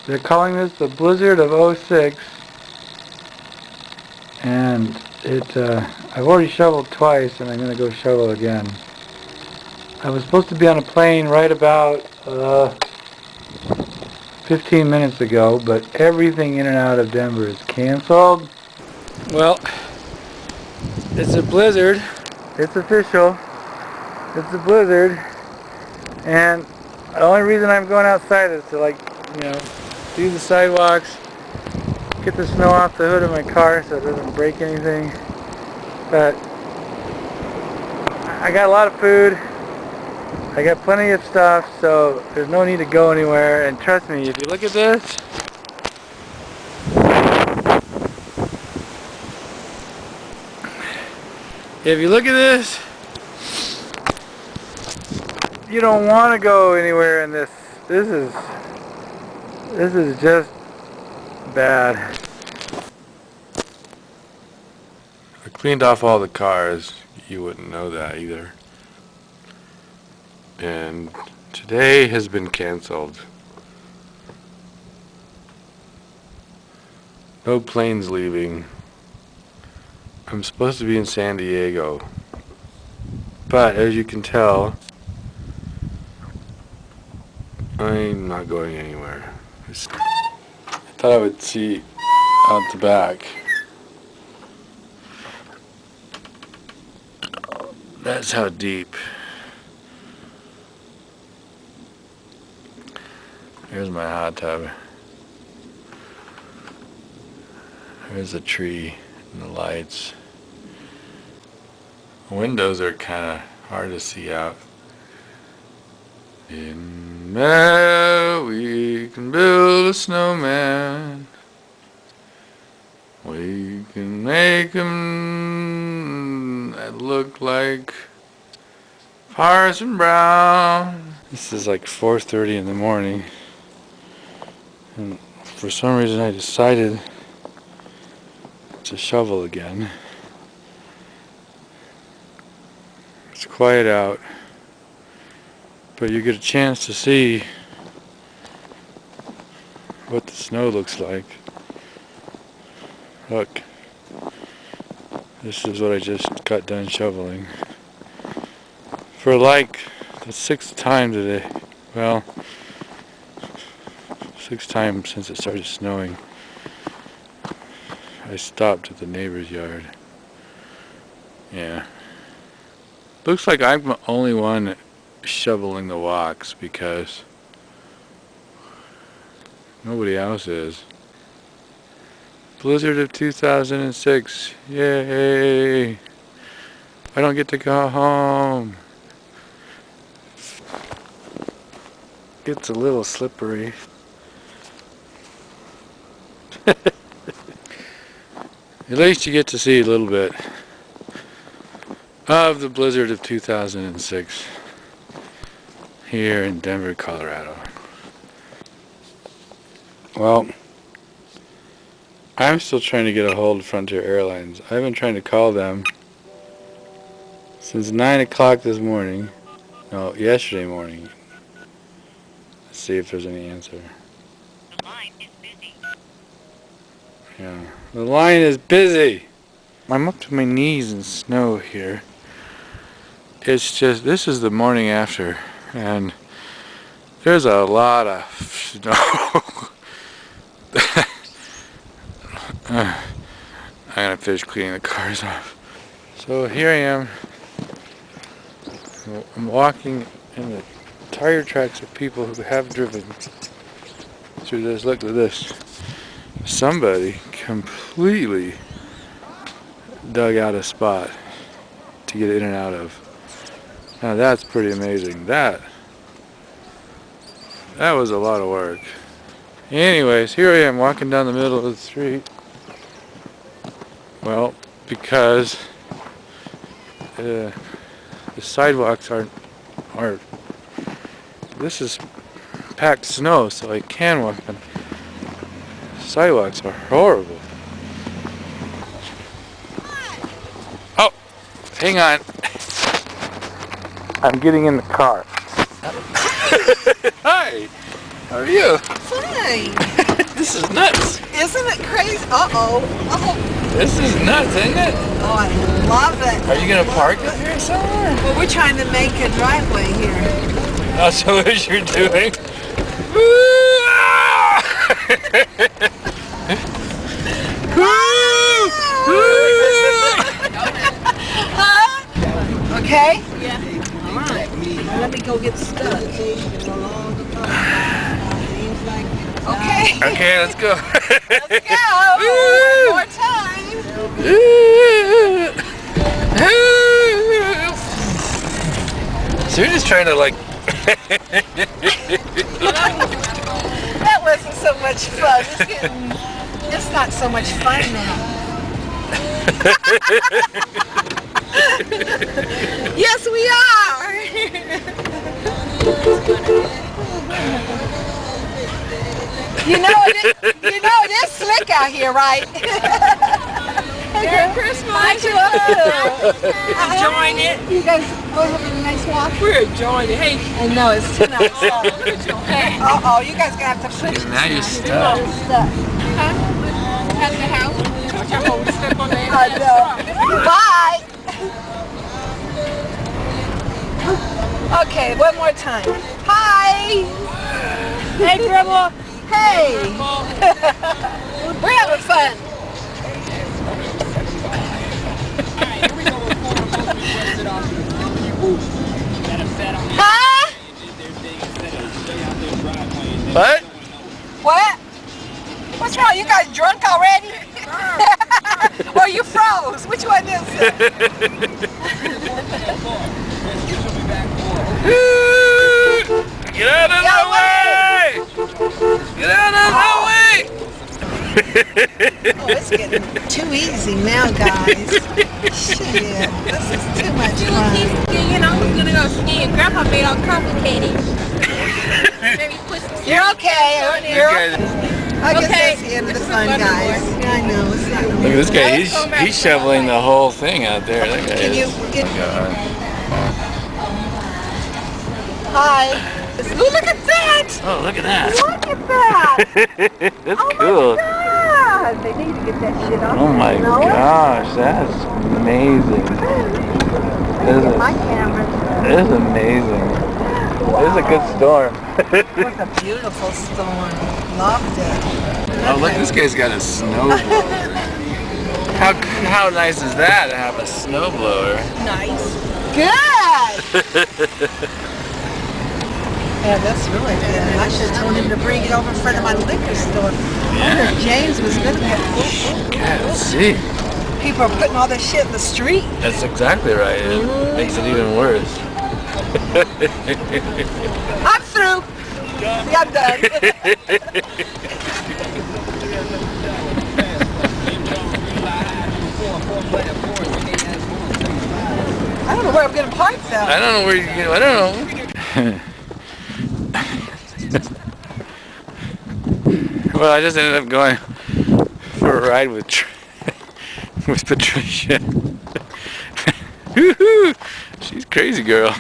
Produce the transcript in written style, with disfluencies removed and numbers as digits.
They're calling this the blizzard of '06, and I've already shoveled twice, and I'm going to go shovel again. I was supposed to be on a plane right about 15 minutes ago, but everything in and out of Denver is canceled. Well, it's a blizzard. It's official. It's a blizzard, and the only reason I'm going outside is to do the sidewalks, get the snow off the hood of my car so it doesn't break anything. But I got a lot of food. I got plenty of stuff, so there's no need to go anywhere. And trust me, if you look at this, you don't want to go anywhere in this. This is just bad. I cleaned off all the cars. You wouldn't know that either. And today has been canceled. No planes leaving. I'm supposed to be in San Diego. But as you can tell, I'm not going anywhere. I thought I would see out the back. That's how deep. Here's my hot tub. There's a tree and the lights. The windows are kind of hard to see out. In May we can build a snowman. We can make him that look like Parson Brown. This is like 4:30 in the morning, and for some reason I decided to shovel again. It's quiet out, but you get a chance to see what the snow looks like. Look, this is what I just got done shoveling. For like the 6th time today. Well, 6th time since it started snowing. I stopped at the neighbor's yard. Yeah. Looks like I'm the only one shoveling the walks because nobody else is. Blizzard of 2006. Yay! I don't get to go home. It's a little slippery. At least you get to see a little bit of the blizzard of 2006 here in Denver, Colorado. Well, I'm still trying to get a hold of Frontier Airlines. I've been trying to call them since 9 o'clock this morning. No, yesterday morning. Let's see if there's any answer. The line is busy. Yeah, the line is busy. I'm up to my knees in snow here. It's just, this is the morning after, and there's a lot of snow. I'm gonna finish cleaning the cars off. So here I am. I'm walking in the tire tracks of people who have driven through this. Look at this. Somebody completely dug out a spot to get in and out of. Now that's pretty amazing. That was a lot of work. Anyways, here I am walking down the middle of the street. Well, because the sidewalks aren't, this is packed snow, so I can walk on. Sidewalks are horrible. Oh, hang on. I'm getting in the car. Hi. How are you? Fine. This is nuts. Isn't it crazy? Uh-oh. Oh, This is nuts, ain't it? oh, I love it. Are you gonna park up here somewhere? Well, we're trying to make a driveway here. Oh, so what you're doing? Huh? Okay? Yeah. All right. Let me go get stuck. Okay. Okay, let's go. Let's go. One more time. So you're just trying to like That wasn't so much fun. It's not so much fun now. Yes, we are. You know it is slick out here, right? Merry Christmas. Enjoying it. You guys having a nice walk? We're enjoying it. Hey. I know it's too nice. Uh-oh, you guys gonna have to push this. now you're stuck. Stuck. At the house. Watch your whole step on there. I know. Bye. Okay, one more time. Hi. Hey, Grandma. Hey. We're having fun. Huh? What? What? What's wrong? You guys drunk already? Or you froze? Which one is it? Get out of the way! Get out of the way! Oh, it's getting too easy now, guys. Shit, this is too much fun. Skiing. I was gonna go skiing. Grandpa made it all complicated. Maybe put some You're okay. You're Okay. I guess Okay. that's the end of the fun, guys. I know. It's not Look at this guy, he's shoveling the whole thing out there. That guy Can you is. get... Hi. Ooh, look at that! Oh, look at that. Look at that! That's Oh cool. my God! They need to get that shit off. Oh my gosh, that's amazing. My camera. This is amazing. This is a good storm. What a beautiful storm. Loved it. Oh, look, this guy's got a snowblower. How nice is that to have a snowblower? nice. Good! Yeah, that's really good. I should have told him to bring it over in front of my liquor store. I wonder if James was going to have Yeah, let's see. people are putting all this shit in the street. That's exactly right. It makes it even worse. I'm through. Yeah, I'm done. I don't know where I'm going to park though. I don't know where you get. I don't know. Well, I just ended up going for a ride with Patricia. Woohoo! She's a crazy girl.